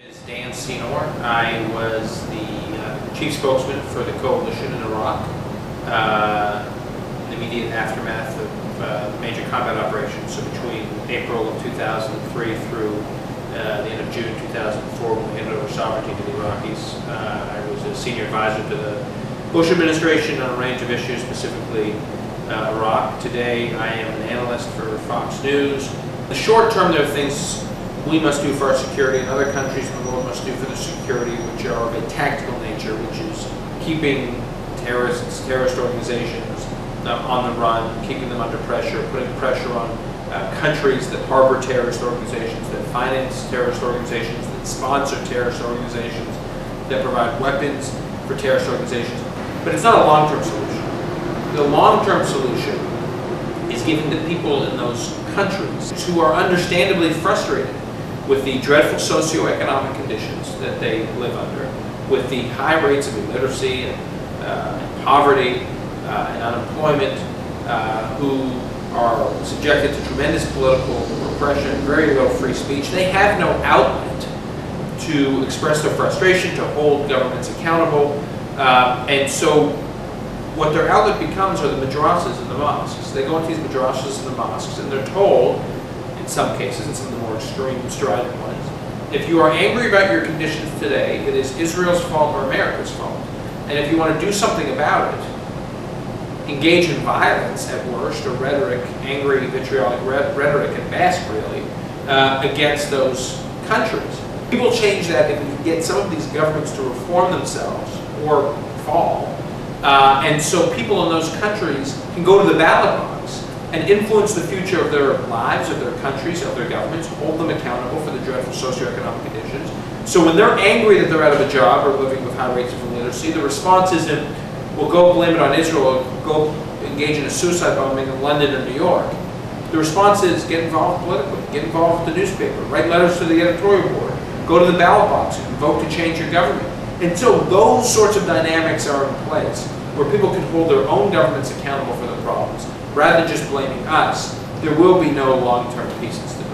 Is Dan Senor. I was the Chief Spokesman for the Coalition in Iraq in the immediate aftermath of major combat operations. So between April of 2003 through the end of June 2004, when we handed over sovereignty to the Iraqis, I was a senior advisor to the Bush administration on a range of issues, specifically Iraq. Today I am an analyst for Fox News. In the short term, there are things we must do for our security and other countries in the world must do for their security, which are of a tactical nature, which is keeping terrorist organizations on the run, keeping them under pressure, putting pressure on countries that harbor terrorist organizations, that finance terrorist organizations, that sponsor terrorist organizations, that provide weapons for terrorist organizations. But it's not a long-term solution. The long-term solution is giving the people in those countries who are understandably frustrated with the dreadful socioeconomic conditions that they live under, with the high rates of illiteracy and poverty and unemployment, who are subjected to tremendous political repression, very little free speech. They have no outlet to express their frustration, to hold governments accountable, and so what their outlet becomes are the madrasas and the mosques. They go into these madrasas and the mosques and they're told, in some cases, in some of the more extreme, strident ones, if you are angry about your conditions today, it is Israel's fault or America's fault. And if you want to do something about it, engage in violence at worst, or rhetoric, angry, vitriolic rhetoric at best, really, against those countries. We will change that if we can get some of these governments to reform themselves or fall. And so people in those countries can go to the ballot box and influence the future of their lives, of their countries, of their governments, hold them accountable for the dreadful socioeconomic conditions. So when they're angry that they're out of a job or living with high rates of illiteracy, the response isn't, well, go blame it on Israel, or go engage in a suicide bombing in London or New York. The response is, get involved politically, get involved with the newspaper, write letters to the editorial board, go to the ballot box and vote to change your government. Until those sorts of dynamics are in place, where people can hold their own governments accountable for their problems, rather than just blaming us, there will be no long-term peace and stability.